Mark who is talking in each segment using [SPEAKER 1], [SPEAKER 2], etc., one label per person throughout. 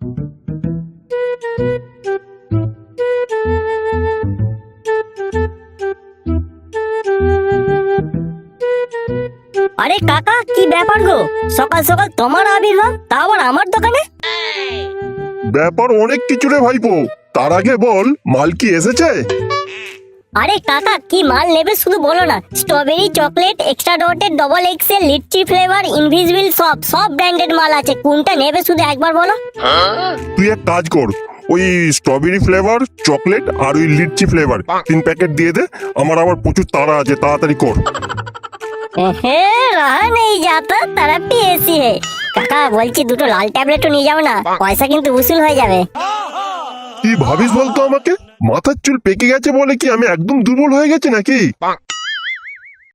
[SPEAKER 1] আরে কাকা, কি ব্যাপার গো? সকাল সকাল তোমার আবির্ভাব, তা আবার আমার দোকানে?
[SPEAKER 2] ব্যাপার অনেক কিছু রে ভাইপো। তার আগে বল, মাল কি এসেছে?
[SPEAKER 1] আরে কাকা, কি মাল নেবে শুধু বলো না। Strawberry, chocolate, extra dotted, double excel, lychee flavour, invisible, সব ব্র্যান্ডেড মাল আছে। কোনটা নেবে শুধু একবার বলো।
[SPEAKER 2] তুই এক কাজ কর, ওই স্ট্রবেরি ফ্লেভার, চকলেট আর ওই লিচি ফ্লেভার 3 প্যাকেট দিয়ে দে। আমার আবার প্রচুর তাড়া আছে, তাড়াতাড়ি কর।
[SPEAKER 1] रहा नहीं जाता तरफ ऐसी है। কাকা বলছি, দুটো লাল ট্যাবলেটও নিয়ে যাও না, পয়সা কিন্তু উসুল হয়ে যাবে।
[SPEAKER 2] কি ভাবিস বলতো আমাকে? মাথার চুল পেকে গেছে বলে কি আমি একদম দুর্বল হয়ে গেছি নাকি?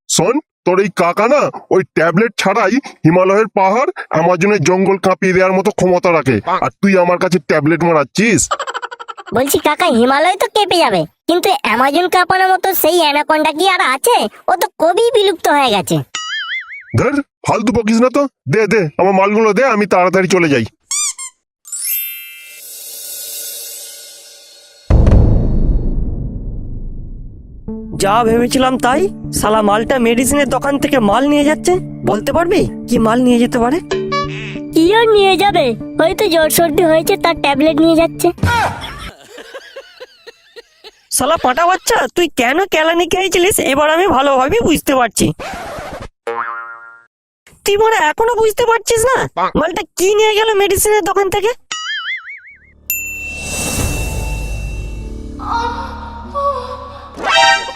[SPEAKER 2] শোন, তোর এই কাকা না ওই ট্যাবলেট ছাড়াই হিমালয়ের পাহাড়, অ্যামাজনের জঙ্গল কাঁপিয়ে দেওয়ার মতো ক্ষমতা রাখে, আর তুই আমার কাছে ট্যাবলেট মারাচ্ছিস?
[SPEAKER 1] বলছি কাকা, হিমালয় তো কেঁপে যাবে, কিন্তু অ্যামাজন কাঁপানোর মতো সেই অ্যানাকোন্ডা কি আর আছে? ও তো কবেই বিলুপ্ত হয়ে গেছে।
[SPEAKER 2] ধর, ফালতু বকিস না তো। দে দে আমার মালগুলো দে, আমি তাড়াতাড়ি চলে যাই।
[SPEAKER 3] যা ভেবেছিলাম তাই, শালা মালটা মেডিসিনের দোকান থেকে মাল নিয়ে যাচ্ছে। বলতে পারবি কি মাল নিয়ে যেতে পারে?
[SPEAKER 1] কি আর নিয়ে যাবে, হয়তো জ্বর সর্দি হয়েছে, তার ট্যাবলেট নিয়ে যাচ্ছে।
[SPEAKER 3] শালা পাটা বাচ্চা, তুই কেন কেলানি খেয়েছিলিস এবার আমি ভালোভাবে বুঝতে পারছি। তুই মনে এখনো বুঝতে পারছিস না মালটা কি নিয়ে গেল মেডিসিনের দোকান থেকে?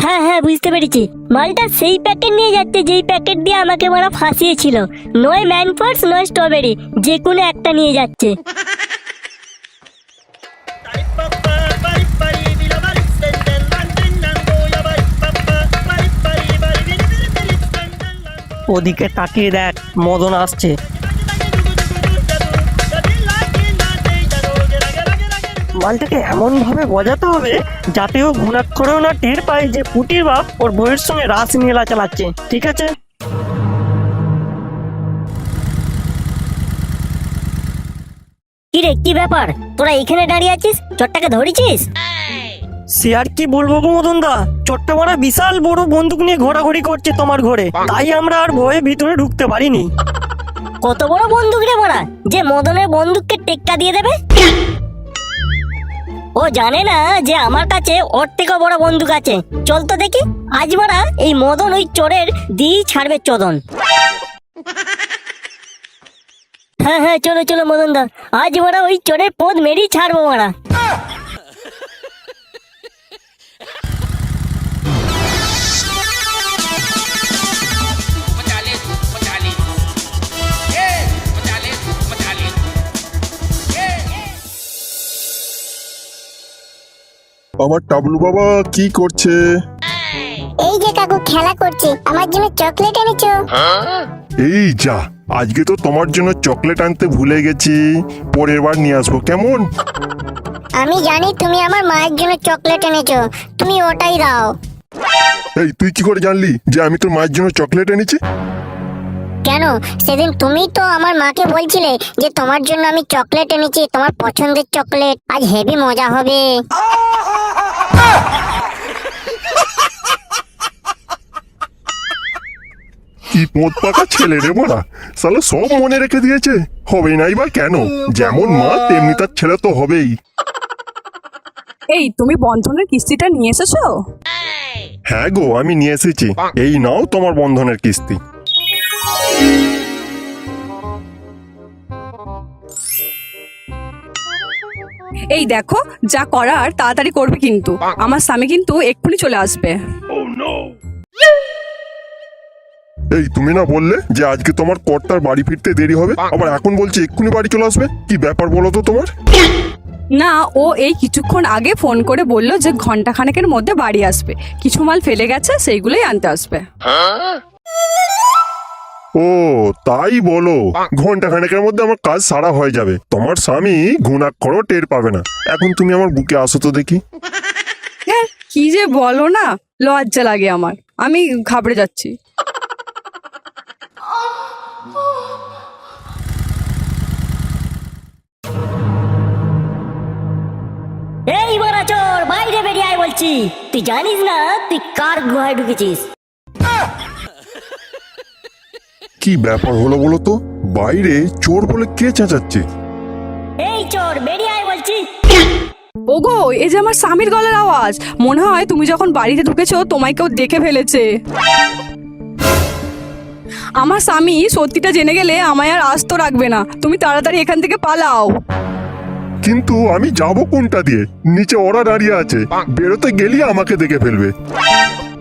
[SPEAKER 1] হ্যাঁ হ্যাঁ, বুঝতে পেরেছি। মালটা সেই প্যাকেট নিয়ে যাচ্ছে যেই প্যাকেট দিয়ে আমাকে মারা ফাঁসিয়েছিল। নয় ম্যানফোর্স, নয় স্ট্রবেরি, যে কোনো একটা নিয়ে যাচ্ছে।
[SPEAKER 3] ওদিকে তাকিয়ে দেখ, মদন আসছে। মালটাকে এমন ভাবে বজাতে হবে যাতে ও ঘুণাক্ষরেও না টের পায় যে পুটির বাপ ওর বউয়ের সঙ্গে রাস মেলা চালাচ্ছে। ঠিক আছে?
[SPEAKER 1] কি রে, কি ব্যাপার? তোরা এখানে দাঁড়িয়ে আছিস, চোরটাকে ধরেছিস?
[SPEAKER 3] সে আর কি বলবো গো মদন দা, চোরটা মারা বিশাল বড় বন্দুক নিয়ে ঘোরাঘুরি করছে তোমার ঘরে, তাই আমরা আর ভয়ে ভিতরে ঢুকতে পারিনি।
[SPEAKER 1] কত বড় বন্দুক রে মারা, যে মদনের বন্দুককে টেক্কা দিয়ে দেবে? ও জানে না যে আমার কাছে ওর থেকেও বড় বন্দুক আছে। চল তো দেখি, আজ মারা এই মদন ওই চোরের দিই ছাড়বে চোদন। হ্যাঁ হ্যাঁ, চলো চলো মদন দা, আজ মারা ওই চোরের পদ মেরেই ছাড়বো মারা।
[SPEAKER 2] আমার টাবলু বাবা কি করছে?
[SPEAKER 4] এই যে কাকু খেলা করছে, আমার জন্য চকলেট এনেছো?
[SPEAKER 2] এই যা, আজকে তো তোমার জন্য চকলেট আনতে ভুলে গেছি, পরের বার নিয়ে আসবো কেমন?
[SPEAKER 4] আমি জানি তুমি আমার মায়ের জন্য চকলেট এনেছো, তুমি ওটাই দাও।
[SPEAKER 2] এই তুই কি করে জানলি যে আমি তোর মায়ের জন্য চকলেট এনেছি?
[SPEAKER 4] কেন, সেদিন তুমি তো আমার মাকে বলছিলে যে তোমার জন্য আমি চকলেট এনেছি, তোমার পছন্দের চকলেট, আজ হেভি মজা হবে।
[SPEAKER 2] কি পোঁত পাকা ছেলে রে মারা, সালা সব মনে রেখে দিয়েছে। হবে নাই বা কেন, যেমন মা তেমনি তার ছেলে তো হবেই।
[SPEAKER 5] এই, তুমি বন্ধনের কিস্তিটা নিয়ে এসেছো?
[SPEAKER 2] হ্যাঁ গো, আমি নিয়ে এসেছি। এই নাও তোমার বন্ধনের কিস্তি।
[SPEAKER 5] এই দেখো, যা করার তাড়াতাড়ি করবে, কিন্তু আমার স্বামী কিন্তু এক্ষুনি চলে আসবে।
[SPEAKER 2] এই তুমি না বললে যে আজকে তোমার কর্তার বাড়ি ফিরতে দেরি হবে, আবার এখন বলছে এক্ষুনি বাড়ি চলে আসবে? কি ব্যাপার বলো তো তোমার?
[SPEAKER 5] না, ও এই কিছুক্ষণ আগে ফোন করে বললো যে ঘন্টা খানেকের মধ্যে বাড়ি আসবে, কিছু মাল ফেলে গেছে, সেইগুলোই আনতে আসবে।
[SPEAKER 2] ও তাই বলো? ঘন্টা খানেকের মধ্যে আমার কাজ সারা হয়ে যাবে, তোমার স্বামী ঘুণাক্ষরও টের পাবে না। এখন তুমি আমার বুকে আসো তো দেখি।
[SPEAKER 5] হ্যাঁ, কি যে বলো না, লজ্জা লাগে আমার, আমি ঘাবড়ে যাচ্ছি।
[SPEAKER 1] বলছি, তুই জানিস না তুই কার গুহায় ঢুকেছিস?
[SPEAKER 2] কি ব্যাপার হলো বলো তো? বাইরে চোর বলে কে চেঁচাচ্ছে?
[SPEAKER 1] এই চোর, বেরিয়ে আয় বলছি।
[SPEAKER 5] ওগো, এই যে আমার স্বামীর গলার আওয়াজ। মনে হয় তুমি যখন বাড়িতে ঢুকেছো তোমায় কেউ দেখে ফেলেছে। আমার স্বামী সত্যিটা জেনে গেলে আমায় আর আস্ত রাখবে না। তুমি তাড়াতাড়ি এখান থেকে পালাও।
[SPEAKER 2] কিন্তু আমি যাব কোনটা দিয়ে? নিচে ওরা দাঁড়িয়ে আছে, বেরোতে গেলেই আমাকে দেখে ফেলবে।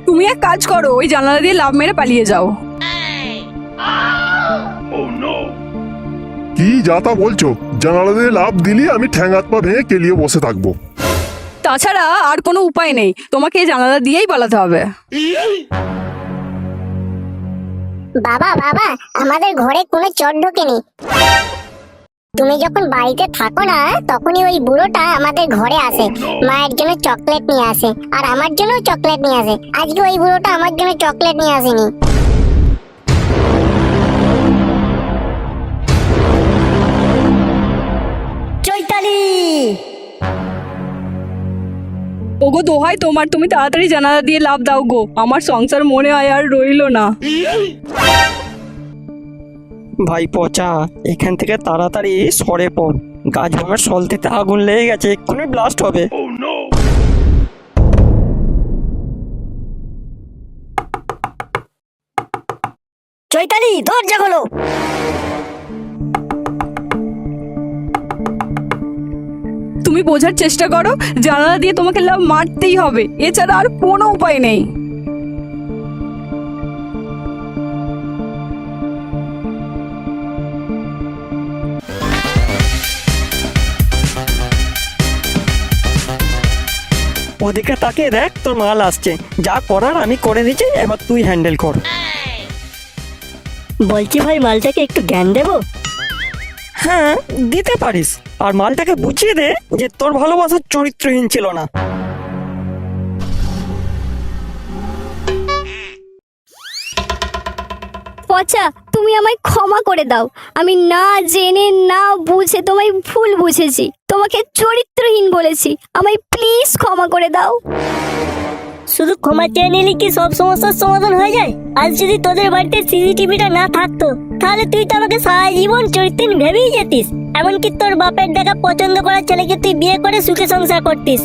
[SPEAKER 5] তুমি এক কাজ করো, ওই জানালা দিয়ে লাফ মেরে পালিয়ে যাও।
[SPEAKER 2] কি যাতা বলছো? জানালা দিয়ে লাফ দিলি আমি ঠ্যাং হাত পা ভেঙে কেলিয়ে বসে থাকবো।
[SPEAKER 5] তাছাড়া আর কোনো উপায় নেই, তোমাকে এই জানালা দিয়েই পালাতে হবে।
[SPEAKER 4] বাবা বাবা, আমাদের ঘরে কোনো চোর ঢোকেনি। তুমি যখন বাড়িতে থাকো না, তখনই ওই বুড়োটা আমাদের ঘরে আসে, মায়ের জন্য চকলেট নিয়ে আসে, আর আমার জন্য চকলেট নিয়ে আসে। আজকে ওই বুড়োটা আমার জন্য চকলেট নিয়ে আসেনি।
[SPEAKER 1] চৈতালি,
[SPEAKER 5] ওগো দোহাই তোমার, তুমি তাড়াতাড়ি জানালা দিয়ে লাফ দাও গো। আমার সংসার মনে হয় আর রইলো না।
[SPEAKER 3] ভাই পচা, এখান থেকে তাড়াতাড়ি সরে পড়। গাছ ভাঙার সলতেতে আগুন লেগে গেছে, এক্ষুনি ব্লাস্ট হবে।
[SPEAKER 1] চৈতালি দরজা খোলো।
[SPEAKER 5] তুমি বোঝার চেষ্টা করো, জানালা দিয়ে তোমাকে লাফ মারতেই হবে, এছাড়া আর কোনো উপায় নেই।
[SPEAKER 3] ওদিকে তাকিয়ে দেখ, তোর মাল আসছে। যা করার আমি করে দিচ্ছি, এবার তুই হ্যান্ডেল কর।
[SPEAKER 1] বলছি ভাই, মালটাকে একটু জ্ঞান দেবো?
[SPEAKER 3] হ্যাঁ, দিতে পারিস। আর মালটাকে বুঝিয়ে দে যে তোর ভালোবাসার চরিত্রহীন ছিল না।
[SPEAKER 6] পচা, তুমি আমায় ক্ষমা করে দাও। আমি না জেনে না বুঝে তোমায় ভুল বুঝেছি, তোমাকে চরিত্রহীন বলেছি। আমায় প্লিজ ক্ষমা করে দাও।
[SPEAKER 1] শুধু ক্ষমা চেয়ে নিলে কি সব সমস্যার সমাধান হয়ে যায়? আজ যদি তোদের বাড়িতে সিসিটিভিটা না থাকতো, তাহলে তুই তো আমাকে সারা জীবন চরিত্রহীন ভেবেই যেতিস। এমনকি তোর বাপের দেখা পছন্দ করা ছেলেকে তুই বিয়ে করে সুখে সংসার করতিস।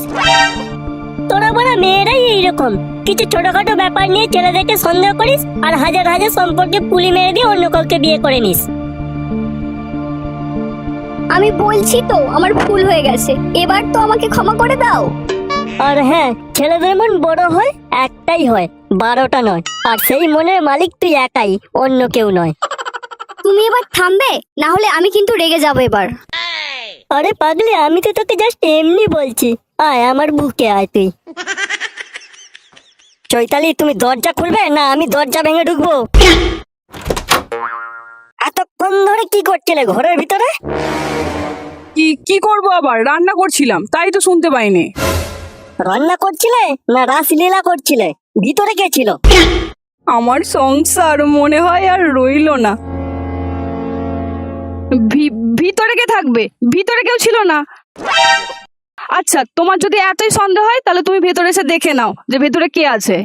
[SPEAKER 1] তোরা বড় মেয়েরাই এইরকম, কিছু ছোটখাটো ব্যাপার নিয়ে ছেলেদেরকে সন্দেহ করিস, আর হাজার হাজার সম্পর্কে পুলি মেরে দিয়ে অন্য কাউকে বিয়ে করে নিস।
[SPEAKER 6] আমি বলছি তো আমার ভুল হয়ে গেছে, এবার তো আমাকে ক্ষমা করে দাও।
[SPEAKER 1] আর হ্যাঁ, ছেলেদের মন বড় হয়, একটাই হয়, 12টা নয়। আর সেই মনের মালিক তুই একাই, অন্য কেউ নয়।
[SPEAKER 6] তুমি এবার থামবে, না হলে আমি কিন্তু রেগে যাবো এবার।
[SPEAKER 1] আরে পাগলি, আমি তো তোকে জাস্ট এমনি বলছি। আয় আমার বুকে আয় তুই। চৈতালি, তুমি দরজা খুলবে না আমি দরজা ভেঙে ঢুকবো? এতক্ষণ ধরে কি করছিলে ঘরের ভিতরে?
[SPEAKER 5] কি করবো আবার? রান্না করছিলাম, তাই তো শুনতে পাইনি।
[SPEAKER 1] রান্না করছিলে না রাসলীলা করছিলে? ভিতরে কে ছিল?
[SPEAKER 5] আমার সংসার মনে হয় আর রইলো না। ভিতরে কে থাকবে? ভিতরে কেউ ছিল না। আচ্ছা, তোমার যদি এতই সন্দেহ হয় তাহলে তুমি ভেতরে এসে দেখে নাও যে ভেতরে কে আছে।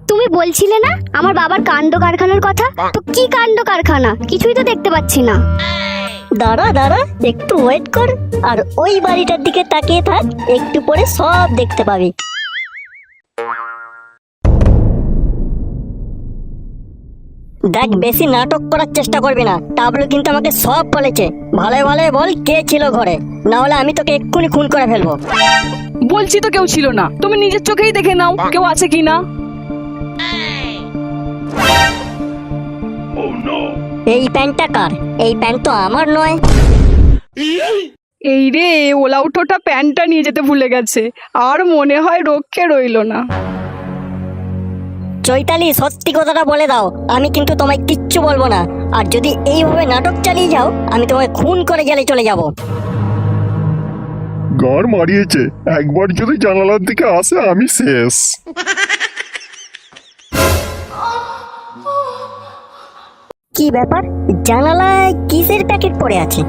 [SPEAKER 6] তুমি বলছিলে না আমার বাবার কাণ্ড কারখানার কথা? তো কি কাণ্ড কারখানা? কিছুই তো দেখতে পাচ্ছি না।
[SPEAKER 1] দাঁড়া দাঁড়া, একটু ওয়েট কর, আর ওই বাড়িটার দিকে তাকিয়ে থাক, একটু পরে সব দেখতে পাবি। দেখ, বেশি নাটক করার চেষ্টা করবি না। টাবলু কিন্তু আমাকে সব বলেছে। ভালো ভালো বল কে ছিল ঘরে, না হলে আমি তোকে এক্ষুনি খুন করে ফেলবো।
[SPEAKER 5] বলছি তো কেউ ছিল না, তুমি নিজের চোখেই দেখে নাও কেউ আছে কিনা।
[SPEAKER 1] এই প্যান্টটা কার? এই প্যান্ট তো আমার নয়।
[SPEAKER 5] এই রে, ওলা উঠোটা প্যান্টটা নিয়ে যেতে ভুলে গেছে, আর মনে হয় রক্ষে রইলো না।
[SPEAKER 1] চৈতালি, সত্যি কথাটা বলে দাও, আমি কিন্তু তোমায় কিচ্ছু বলবো না। আর যদি এইভাবে নাটক চালিয়ে যাও, আমি তোমায় খুন করে জেলে চলে যাব।
[SPEAKER 2] গাড় মারিয়েছে, একবার যদি জানালার দিকে আসে আমি শেষ।
[SPEAKER 1] কি ব্যাপার? জানালায় কিসের প্যাকেট পড়ে আছে?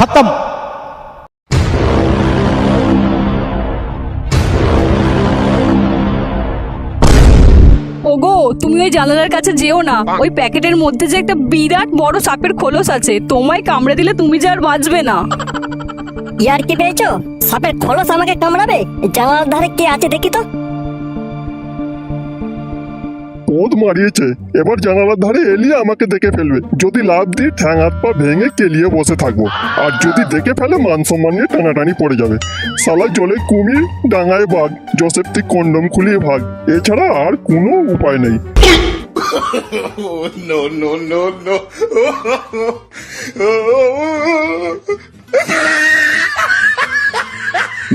[SPEAKER 7] खत्म।
[SPEAKER 5] ওগো তুমি ওই জানালার কাছে যেও না, ওই প্যাকেটের মধ্যে যে একটা বিরাট বড় সাপের খোলস আছে, তোমায় কামড়ে দিলে তুমি যে আর বাঁচবে না।
[SPEAKER 1] ইয়ার কি পেয়েছো? সাপের খোলস আমাকে কামড়াবে? জানালার ধারে কে আছে দেখি তো।
[SPEAKER 2] পোদ মারিয়েছে, এবার জানালার ধারে এলিয়ে আমাকে দেখে ফেলবে। যদি লাভ দিয়ে ঠ্যাং হাত পা ভেঙে কেলিয়ে বসে থাকবো, আর যদি দেখে ফেলে মান সম্মান নিয়ে টানাটানি পড়ে যাবে। শালা জলে কুমির, ডাঙায় বাঘ, জোসেফ তুই কন্ডম খুলিয়ে ভাগ, এছাড়া আর কোনো উপায় নেই।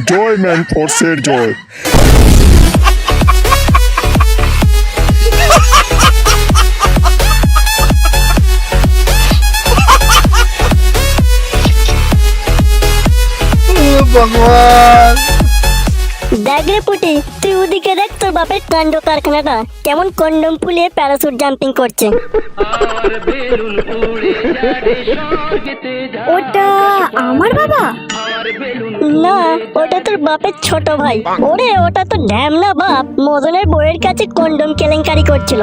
[SPEAKER 2] জয় ম্যান ফোর্সের জয়।
[SPEAKER 1] দেখ রে পুটি, তুই ওদিকে দেখ তোর বাপের কাণ্ড কারখানাটা কেমন কন্ডম ফুলিয়ে প্যারাসুট জাম্পিং করছে।
[SPEAKER 6] ওটা আমার বাবা?
[SPEAKER 1] না, ওটা তোর বাপের ছোট ভাই। ওরে ওটা তো ঢ্যামনা বাপ মদনের বউয়ের কাছে কন্ডম কেলেঙ্কারি করছিল।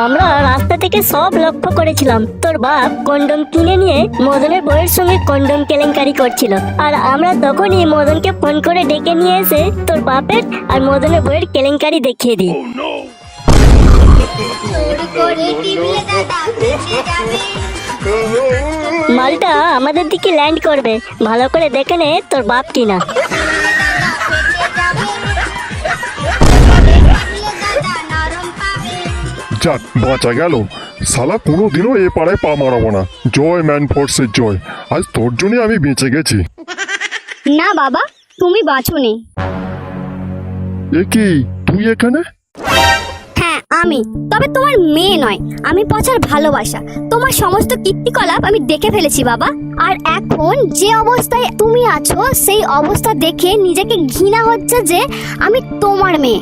[SPEAKER 1] আমরা রাস্তা থেকে সব লক্ষ্য করেছিলাম। তোর বাপ কন্ডম কিনে নিয়ে মদনের বউয়ের সঙ্গে কন্ডম কেলেঙ্কারি করছিল, আর আমরা তখনই মদনকে ফোন করে ডেকে নিয়ে এসে তোর বাপের আর মদনের বউয়ের কেলেঙ্কারি দেখিয়ে দিই। মালটা আমাদের দিকে ল্যান্ড করবে, ভালো করে দেখে নে তোর বাপ কিনা।
[SPEAKER 2] যাক, বাঁচা গেল। শালা কোনোদিনও এ পাড়ায় পা মারাবো না। জয় ম্যান ফোর্সের জয়। আজ তোর জন্য আমি বেঁচে গেছি।
[SPEAKER 6] না বাবা, তুমি বাঁচোনি।
[SPEAKER 2] এ কি, তুই এখানে?
[SPEAKER 6] হ্যাঁ আমি, তবে তোমার মেয়ে নয়। আমি পচার ভালোবাসা, তোমার সমস্ত কীর্তিকলাপ আমি দেখে ফেলেছি বাবা। আর এখন যে অবস্থায় তুমি আছো, সেই অবস্থা দেখে নিজেকে ঘৃণা হচ্ছে যে আমি তোমার মেয়ে।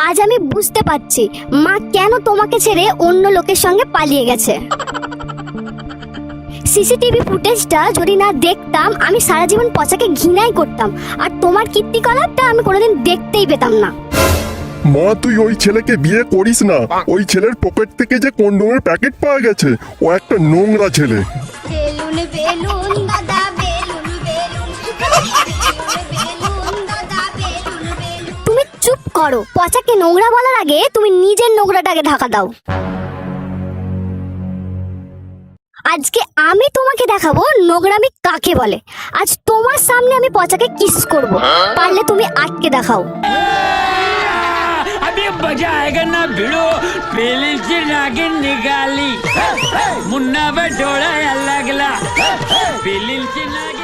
[SPEAKER 6] আজ আমি বুঝতে পারছি মা কেন তোমাকে ছেড়ে অন্য লোকের সঙ্গে পালিয়ে গেছে। সিসিটিভি ফুটেজটা যদি না দেখতাম, আমি সারা জীবন পচাকে ঘৃণাই করতাম, আর তোমার কীর্তিকলাপটা আমি কোনোদিন দেখতেই পেতাম না।
[SPEAKER 2] মা, তুই ওই ছেলেকে বিয়ে করিস না। ওই ছেলের পকেট থেকে যে কন্ডোমের প্যাকেট পাওয়া গেছে, ও একটা নোংরা ছেলে।
[SPEAKER 6] বেলুন বেলুন দাদা বেলুন বেলুন, বেলুন দাদা বেলুন বেলুন। তুমি চুপ করো, পচাকে নোংরা বলার আগে তুমি নিজের নোংরাটাকে ঢাকা দাও। আজকে আমি তোমাকে দেখাবো নোংরামি কাকে বলে। আজ তোমার সামনে আমি পচাকে কিস করব, পারলে তুমি আটকে দেখাও।
[SPEAKER 8] अभी मजा आएगा ना भिड़ो, पहले से नागिन निकाली, मुन्ना बटोड़ा अलग ला, पहले से नागिन